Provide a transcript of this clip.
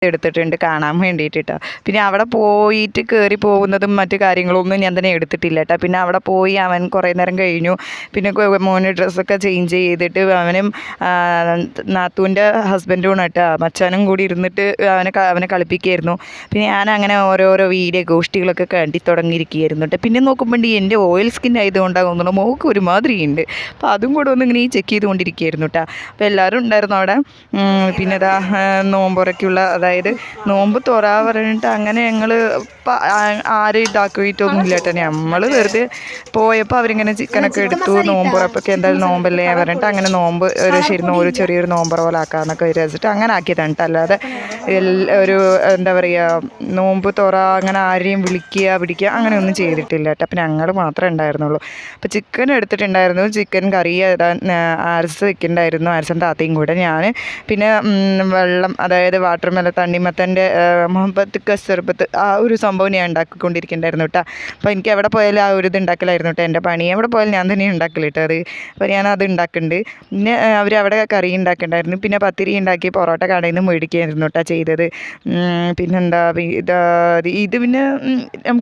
എടുത്തിട്ടുണ്ട് കാണാൻ വേണ്ടിയിട്ട് കേട്ടോ. പിന്നെ അവിടെ പോയിട്ട് കയറി പോകുന്നതും മറ്റു കാര്യങ്ങളൊന്നും ഞാൻ തന്നെ എടുത്തിട്ടില്ല കേട്ടോ. പിന്നെ അവിടെ പോയി അവൻ കുറേ നേരം കഴിഞ്ഞു. പിന്നെ മോന് ഡ്രസ്സൊക്കെ ചേഞ്ച് ചെയ്തിട്ട് അവനും നാത്തൂൻ്റെ ഹസ്ബൻഡും കേട്ടോ മച്ചാനും കൂടി ഇരുന്നിട്ട് അവനെ കളിപ്പിക്കുകയായിരുന്നു. പിന്നെ ഞാൻ അങ്ങനെ ഓരോരോ വീഡിയോ ഗോഷ്ടികളൊക്കെ കണ്ടി തുടങ്ങിയിരിക്കുകയായിരുന്നു കേട്ടോ. പിന്നെ നോക്കുമ്പോൾ എൻ്റെ ഓയിൽ സ്കിൻ ആയതുകൊണ്ടാണ് തോന്നുന്നു മോൾക്ക് ഒരുമാതിരി ഉണ്ട്. അപ്പോൾ അതും കൂടെ ഒന്ന് ഇങ്ങനെ ചെക്ക് ചെയ്തുകൊണ്ടിരിക്കുകയായിരുന്നു കേട്ടോ. അപ്പോൾ എല്ലാവരും ഉണ്ടായിരുന്നു അവിടെ. പിന്നെ ഇതാ നോമ്പുറയ്ക്കുള്ള അതായത് നോമ്പ് തുറ പറഞ്ഞിട്ട് അങ്ങനെ ഞങ്ങൾ ആരും ഇതാക്കിയിട്ടൊന്നും ഇല്ല കേട്ടോ. നമ്മൾ വെറുതെ പോയപ്പോൾ അവരിങ്ങനെ ചിക്കനൊക്കെ എടുത്തു. നോമ്പുറപ്പൊക്കെ എന്തായാലും നോമ്പല്ലേ പറഞ്ഞിട്ട് അങ്ങനെ നോമ്പ് ഒരു ചെറിയൊരു നോമ്പുറ പോലെ ആക്കാമെന്നൊക്കെ വിചാരിച്ചിട്ട് അങ്ങനെ ആക്കിയതാണ് കേട്ടോ. അല്ലാതെ ഒരു എന്താ പറയുക നോമ്പ് തുറ അങ്ങനെ ആരെയും വിളിക്കുക പിടിക്കുക അങ്ങനെയൊന്നും ചെയ്തിട്ടില്ല കേട്ടോ. അപ്പം ഞങ്ങൾ മാത്രമേ ഉണ്ടായിരുന്നുള്ളൂ. അപ്പോൾ ചിക്കൻ എടുത്തിട്ടുണ്ടായിരുന്നു. ചിക്കൻ കറി ആർസ് വെക്കുന്നുണ്ടായിരുന്നു, ആർസിൻ്റെ താത്തയും കൂടെ. ഞാൻ പിന്നെ വെള്ളം അതായത് വാട്ടർ മെലൺ തണ്ണിമത്തൻ്റെ മുഹബത്ത് കസർബത്ത് ആ ഒരു സംഭവം ഞാൻ ഉണ്ടാക്കിക്കൊണ്ടിരിക്കുന്നുണ്ടായിരുന്നു കേട്ടോ. അപ്പോൾ എനിക്ക് എവിടെ പോയാലും ആ ഒരു ഇത് ഉണ്ടാക്കലായിരുന്നു കേട്ടോ എൻ്റെ പണി. എവിടെ പോയാലും ഞാൻ തന്നെ ഉണ്ടാക്കൽ കേട്ടോ അത്. അപ്പോൾ ഞാനത് ഉണ്ടാക്കുന്നുണ്ട്. പിന്നെ അവരവിടെ കറി ഉണ്ടാക്കുന്നുണ്ടായിരുന്നു. പിന്നെ പത്തിരി ഉണ്ടാക്കി പൊറോട്ട കടയിൽ നിന്ന് മേടിക്കുകയായിരുന്നു കേട്ടോ ചെയ്തത്. പിന്നെന്താ ഇത് പിന്നെ